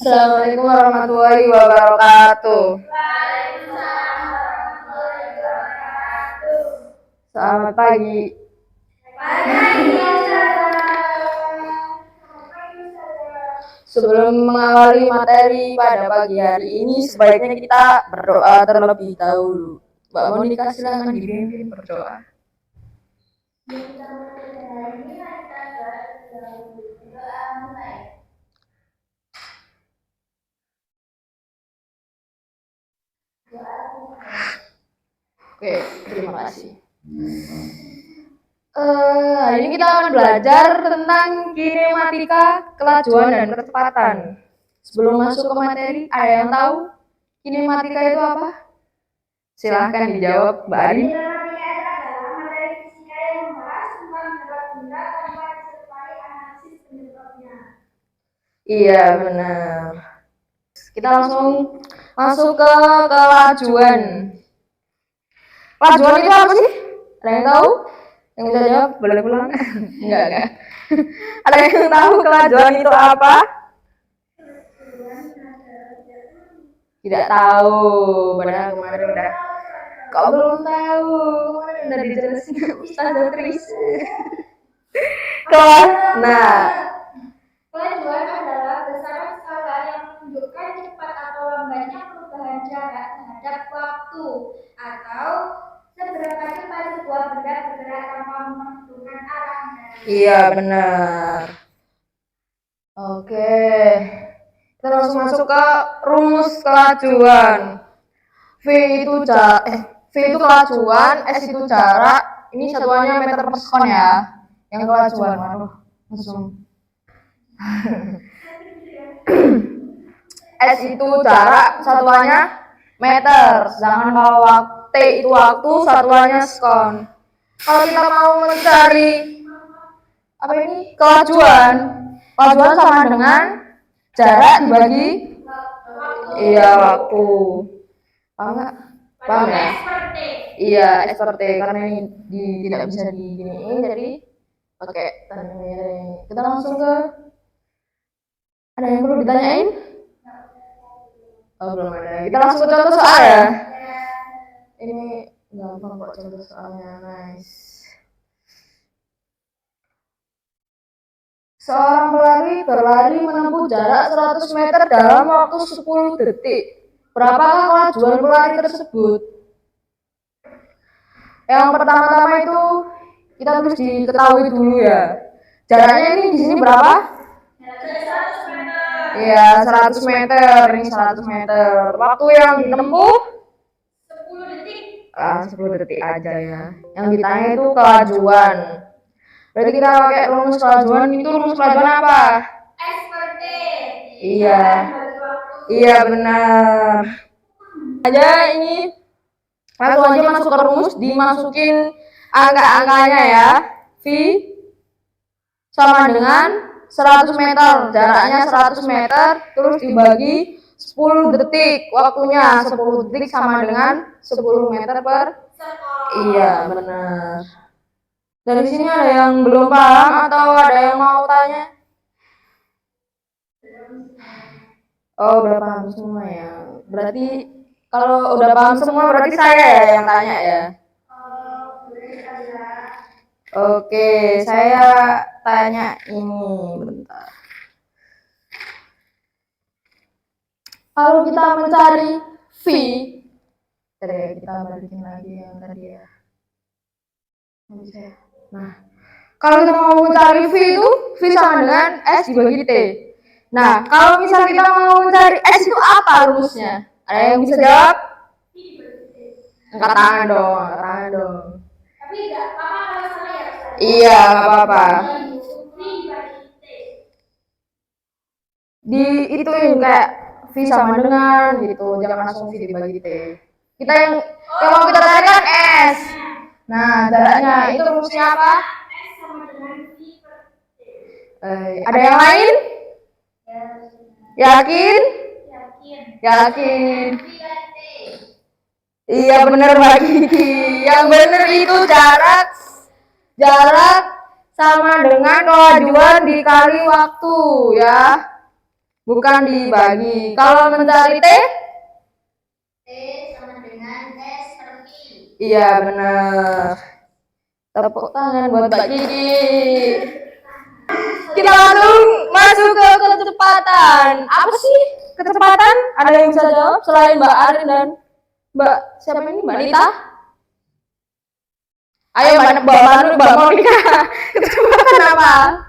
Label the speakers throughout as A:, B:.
A: Assalamualaikum warahmatullahi wabarakatuh. Selamat pagi. Sebelum mengawali materi pada pagi hari ini, sebaiknya kita berdoa terlebih dahulu. Mbak Monika, silakan dipimpin berdoa. Oke, terima kasih. Hari ini kita akan belajar tentang kinematika, kelajuan, dan kecepatan. Sebelum masuk ke materi, ada yang tahu kinematika itu apa? Silahkan dijawab, Mbak Ari. Iya, benar. Kita langsung masuk ke kelajuan. Kelajuan itu apa sih? Ada yang tahu? Yang bisa jawab boleh pulang? Enggak. Ada yang tahu kelajuan itu apa? Tidak tahu. Padahal kemarin udah. Kau belum tahu. Kemarin udah dijelasin Ustazah Tris. Nah,
B: kelajuan adalah besaran skala yang menunjukkan cepat atau lambatnya perubahan jarak terhadap waktu atau seberapa cepat sebuah benda bergerak tanpa menentukan arahnya.
A: Iya, benar. Oke. Kita langsung masuk ke rumus kelajuan. V itu kelajuan, S itu jarak, ini satuannya meter per sekon ya. Yang kelajuan, waduh, langsung. S itu jarak, satuannya meter. Sedangkan kalau T itu waktu, satuannya sekon. Kalau kita mau mencari kelajuan sama dengan jarak dibagi waktu. Paham nggak? Paham ya? Iya, S per T karena ini tidak bisa diginiin, jadi pakai tanda miring. Kita langsung ke, ada yang perlu ditanyain? Oh, belum ada. Kita langsung ke contoh soal ya. Ini gampang kok contoh soalnya, nice. Seorang pelari berlari menempuh jarak 100 meter dalam waktu 10 detik. Berapakah kelajuan pelari tersebut? Yang pertama-tama itu kita terus diketahui dulu ya. Jaraknya ini di sini berapa?
B: 100 meter.
A: Iya, 100 meter. Ini 100 meter. Waktu yang ditempuh
B: 10 detik.
A: 10 detik aja ya. Yang ditanya itu kelajuan. Berarti kita pakai rumus kelajuan. Itu rumus kelajuan apa?
B: S per T.
A: Iya, benar. Aja ini langsung aja masuk ke rumus, dimasukin angka-angkanya ya. V sama dengan 100 meter, jaraknya 100 meter, terus dibagi 10 detik, waktunya 10 detik sama dengan 10 meter per sekon. Iya, benar. Dari sini ada yang belum paham atau ada yang mau tanya? Oh, udah paham semua ya. Berarti kalau udah paham semua berarti saya ya yang tanya ya. Oke, saya tanya ini bentar. Kalau kita mencari V, kita balikin lagi yang tadi ya. Nah, kalau kita mau mencari V itu V sama dengan S dibagi T. Nah, kalau misal kita mau mencari S itu apa rumusnya? Ada yang bisa jawab? Angkat tangan dong.
B: Tapi enggak apa-apa kalau salah ya.
A: Iya, nggak apa-apa. Ituin kayak V sama dengan gitu, jangan langsung V dibagi T. Kita yang mau kita cari kan S. Nah, jaraknya itu rumusnya apa?
B: S sama dengan V per T.
A: Ada yang lain? Yakin?
B: Yakin.
A: Iya, benar Mbak Kiki. Yang benar itu jarak sama dengan kelajuan dikali waktu ya. bukan dibagi. Kalau mencari T?
B: T sama dengan S per Q.
A: Iya benar. Tepuk tangan buat Mbak Kiki. Kita langsung masuk ke kecepatan. Apa sih kecepatan? Ada yang bisa jawab selain Mbak Arin dan Mbak siapa ini? Mbak Nita? Ayo Mbak Monica. Kecepatan apa?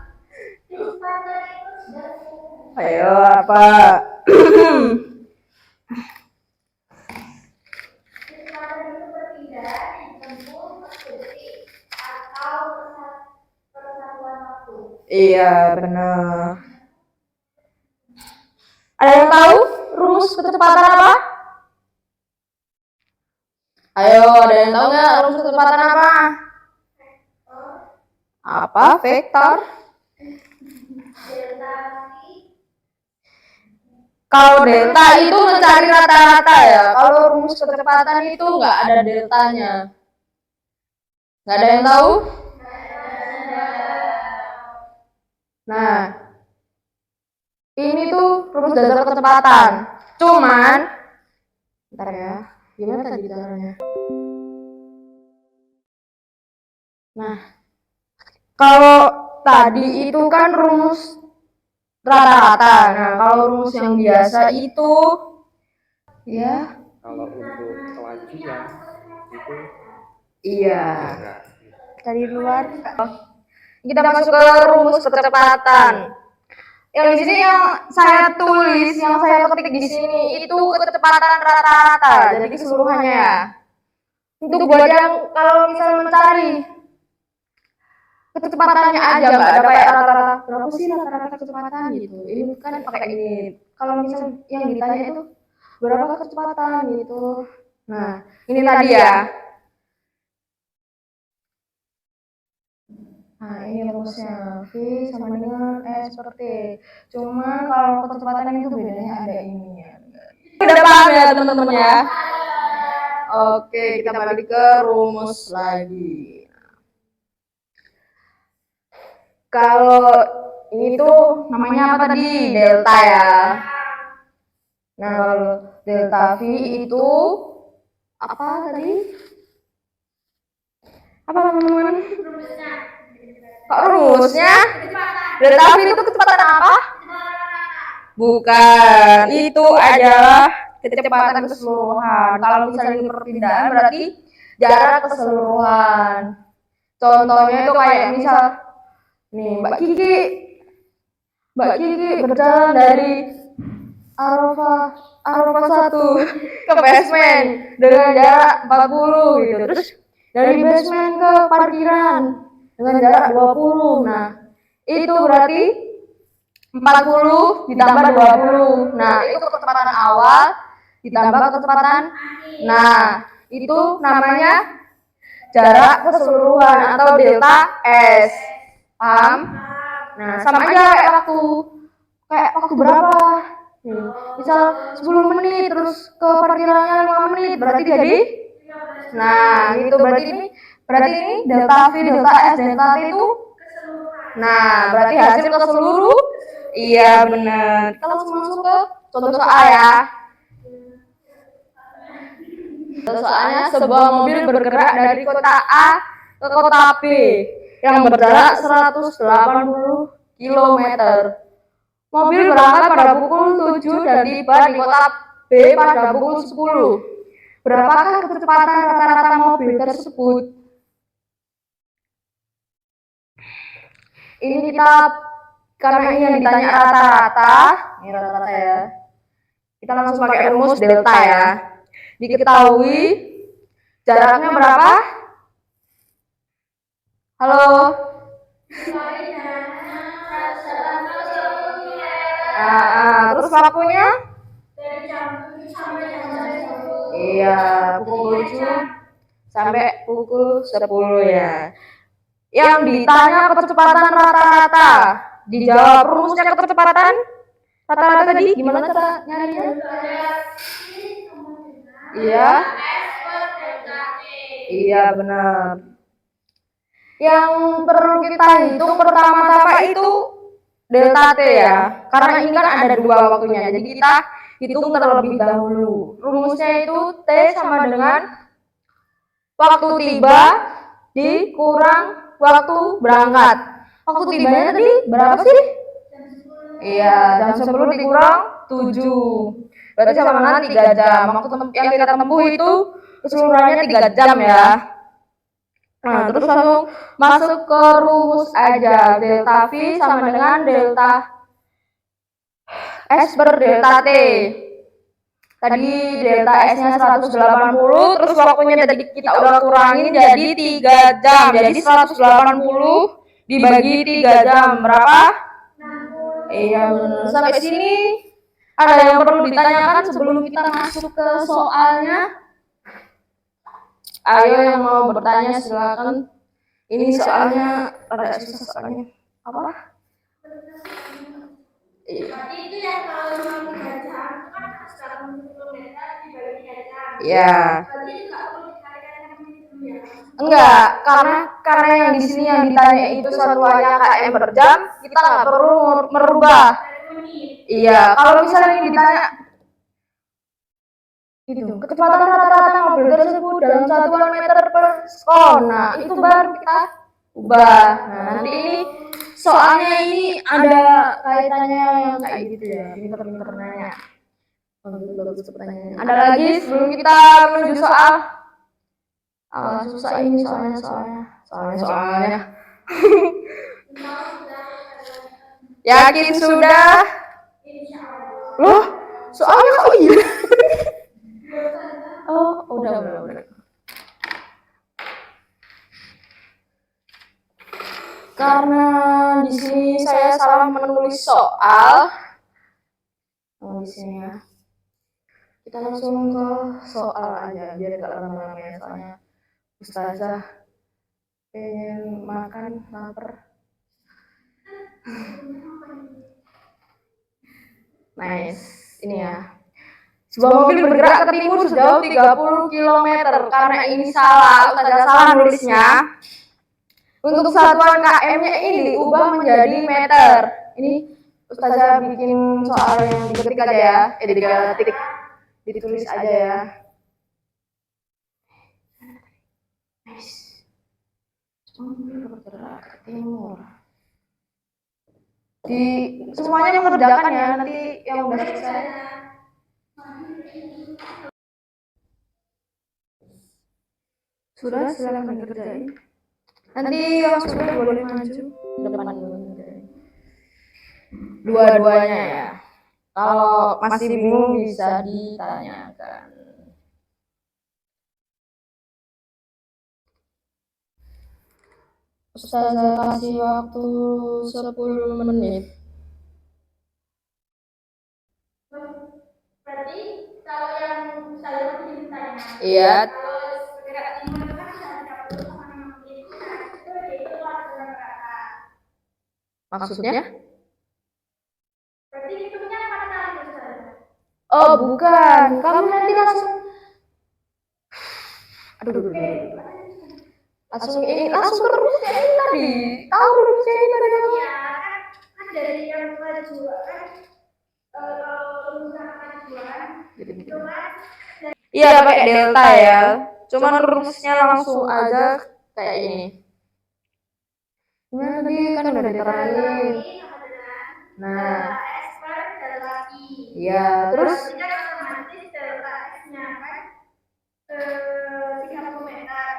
A: Ayo apa?
B: Kecepatan itu perpindahan yang ditempuh per detik atau persatuan waktu.
A: Iya benar. Ada yang tahu rumus kecepatan apa? Ayo, ada yang tahu nggak rumus kecepatan apa? Apa? Vektor. Kalau delta itu mencari rata-rata ya. Kalau rumus kecepatan itu nggak ada deltanya. Nggak ada yang tahu? Nah, ini tuh rumus dasar kecepatan. Cuman, bentar ya, gimana tadi caranya? Nah, kalau tadi itu kan rumus rata-rata. Nah, kalau rumus yang biasa itu, ya.
C: Kalau untuk kelajuan itu
A: Iya.
C: enggak.
A: Dari luar. Kita masuk ke rumus kecepatan. Yang di sini yang saya tulis, yang saya ketik di sini itu kecepatan rata-rata. Jadi keseluruhannya ya. Untuk buat yang kalau misalnya mencari kecepatannya aja nggak ada kayak rata-rata berapa sih rata-rata kecepatan gitu. Ini kan pakai ini. Kalau misalnya yang ditanya itu berapa kecepatan gitu. Nah, ini tadi ya. Nah, ini rumusnya V sama dengan S per T. Cuma kalau kecepatan itu bedanya ada ini ya. Udah paham ya teman-teman ya? Oke, kita balik ke rumus lagi. Kalau ini tuh namanya apa tadi? Delta ya. Nah, kalau delta V itu apa tadi? Apa teman-teman? Kok rumusnya? Delta V itu kecepatan apa? Bukan, itu adalah kecepatan keseluruhan. Kalau misalnya perpindahan berarti jarak keseluruhan. Contohnya itu kayak misal nih Mbak Kiki berjalan dari Arafah 1 ke basement dengan jarak 40 gitu. Terus dari basement ke parkiran dengan jarak 20. Nah, itu berarti 40 ditambah 20. Nah, itu kecepatan awal ditambah kecepatan. Nah, itu namanya jarak keseluruhan atau delta S. Paham? Nah, sama aja kayak waktu berapa? Misal 10 menit terus ke parkirannya 5 menit berarti jadi gitu berarti ini delta V, delta S, delta T itu berarti hasil keseluruh. Iya benar. Kita langsung masuk ke contoh soal ya. Soalnya sebuah mobil bergerak dari kota A ke kota B yang berjarak 180 km. Mobil berangkat pada pukul 7 dan tiba di kota B pada pukul 10. Berapakah kecepatan rata-rata mobil tersebut? Ini kita karena ini yang ditanya rata-rata, ini rata-rata ya. Kita langsung pakai rumus delta ya. Diketahui jaraknya berapa? Halo? Terus waktunya?
B: Dari jam 7 sampai jam 10.
A: Iya, pukul 7 sampai pukul 10 ya. Yang ditanya kecepatan rata-rata, dijawab rumusnya kecepatan rata-rata tadi gimana cara nyarinya? Iya. Iya benar. Yang perlu kita hitung pertama-tama itu delta T ya. Karena ini kan ada dua waktunya. Jadi kita hitung terlebih dahulu. Rumusnya itu T sama dengan waktu tiba dikurang waktu berangkat. Waktu tibanya tadi berapa sih? Iya, jam 10 dikurang 7. Berarti sama dengan 3 jam. Waktu yang kita tempuh itu keseluruhannya 3 jam ya. Nah, terus langsung masuk ke rumus aja. Delta V sama dengan delta S per delta T. Tadi delta S-nya 180, terus waktunya tadi kita udah kurangin jadi 3 jam. Jadi 180 dibagi 3 jam berapa? Iya benar. Sampai sini ada yang perlu ditanyakan sebelum kita masuk ke soalnya? Ayo yang mau bertanya silakan. Ini soalnya rada susah soalnya. Apa?
B: Berarti itu yang kalau cuma 3 jam kan 180 kilometer dibagi 3 jam.
A: Iya.
B: Berarti nggak perlu dikalikan sama itu ya.
A: Enggak, karena yang di sini yang ditanya itu satuannya km per jam, kita nggak perlu merubah. Iya, kalau misalnya yang ditanya itu kecepatan rata-rata mobil tersebut dalam satuan meter per sekon, nah itu baru kita ubah. Nah nanti ini soalnya ini ada kaitannya yang kayak gitu ya, pinter-pinter nanya. Bagus pertanyaan. Ada lagi sebelum kita menuju soal. Susah ini soalnya. Yakin sudah? Loh, soalnya kok iya? Oh, udah. Karena di sini saya salah menulis soal. Di sini ya. Kita langsung ke soal aja biar gak lama-lama ya, soalnya Ustazah pengen makan, lapar. Nice, ini ya. Sebuah mobil bergerak ke timur sejauh 30 km. Karena ini salah, Ustazah salah nulisnya. Untuk satuan km-nya ini diubah menjadi meter. Ini Ustazah bikin soal yang diketik aja ya. 3 titik. Ditulis aja ya. Nice. Mobil bergerak ke timur. Semuanya mengerjakan ya, nanti yang udah selesai. Sudah, silakan kerjain. Nanti yang sudah boleh maju depan dua-duanya ya. Kalau masih bingung bisa ditanyakan. Ustazah kasih waktu 10 menit.
B: Berarti kalau yang saya masih ditanya.
A: Iya.
B: Kalau bergerak timur kan bisa 30 sama 60 itu adalah berapa?
A: Maksudnya?
B: Berarti hitungnya 4 kali Ustaz.
A: Oh, bukan. Kamu nanti langsung langsung ke rumusnya ini tadi. Tahu rumusnya ini tadi kamu?
B: Ya kan dari yang tujuan kan kalau misalkan tujuan itu kan
A: Iya, pakai delta ya. Cuman rumusnya langsung aja kayak ini. Nah, tadi kan udah diterangin. Nah,
B: S per delta I.
A: iya, terus
B: Berarti kan otomatis delta S-nya kan 30 meter.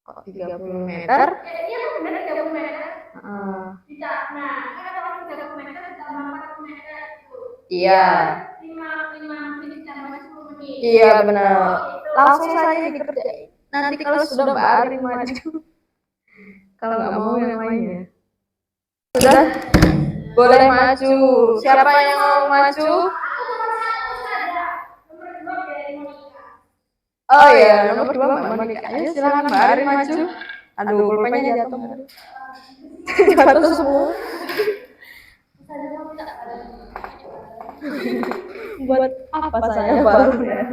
A: kok 30 meter?
B: Iya benar 30 meter.
A: Heeh.
B: Nah, kan kalau 30 meter ditambah 40 meter itu.
A: Iya.
B: 5 menit ditambah 10 menit.
A: Iya benar. Langsung saja dikerjain. Nanti kalau sudah Mbak Arin maju. Kalau nggak mau yang lainnya. Sudah? Boleh maju. Siapa yang mau maju? Oh iya, nomor 2 Mbak Monika. Ayo silakan Mbak Arin maju. Aduh, pulpennya jatuh. Jatuh semua. Buat apa saya baru ya?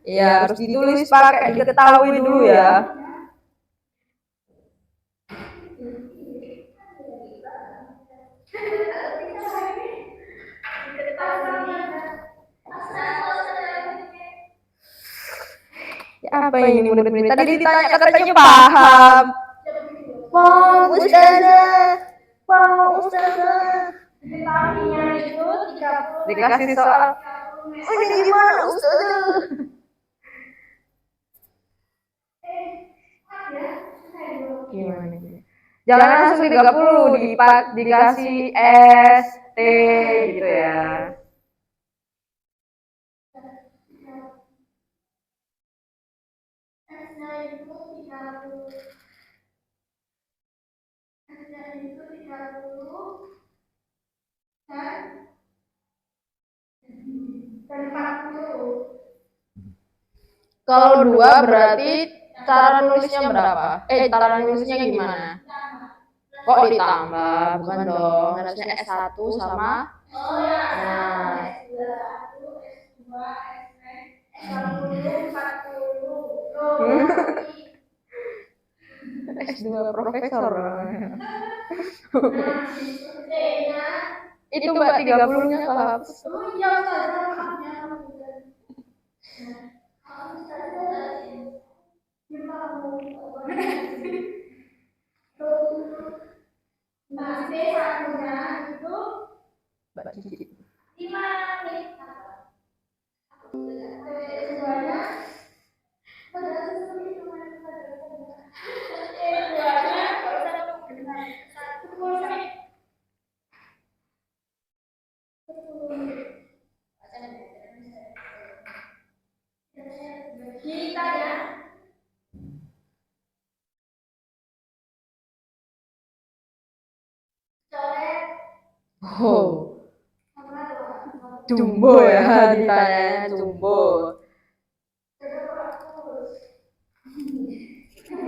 A: Iya, harus ditulis pakai diketahui dulu ya. Ya, apa ini murid-murid? Tadi ditanya katanya paham. Paham, Ustazah. Paham, Ustazah. Dikasih soal. Oh, ini gimana, Ustazah? Gimana? Jangan langsung 30, dikasih S, T gitu ya. Kalau 2 berarti cara nulisnya berapa? Cara nulisnya gimana? Kok ditambah? Bukan dong. Harusnya S1 sama nah. S2 profesor. Itu Mbak 30-nya kehapus. Mbak Cici. Oh, jumbo ya ditanya jumbo.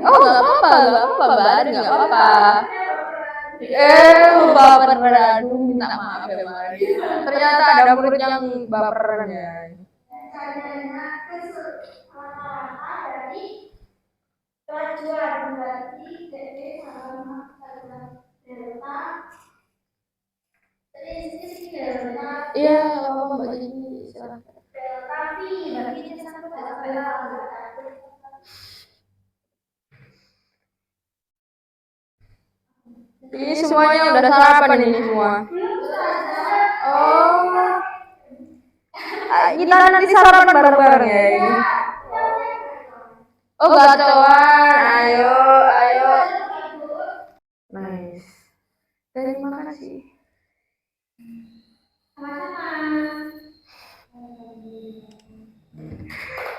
A: Oh, nggak apa-apa, Mbak Adi, nggak apa-apa. Baperan, minta maaf ya Mbak Adi. Ternyata ada murid yang baperan ya. Iya, apa Mbak Cici, silahkan. Ini semuanya udah sarapan ini semua. Oh, kita nanti sarapan bareng-bareng ya ini. Oh, gacoan, ayo. Nice. Terima kasih.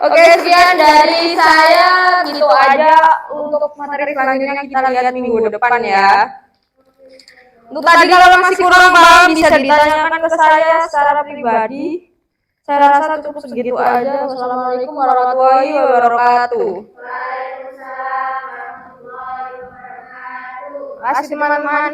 A: Oke, sekian dari saya, gitu aja. Untuk materi selanjutnya kita lihat minggu depan ya. Untuk tadi kalau masih kurang paham bisa ditanyakan ke saya secara pribadi. Saya rasa cukup segitu aja. Wassalamualaikum warahmatullahi wabarakatuh. Waalaikumsalam warahmatullahi wabarakatuh. Terima kasih teman-teman.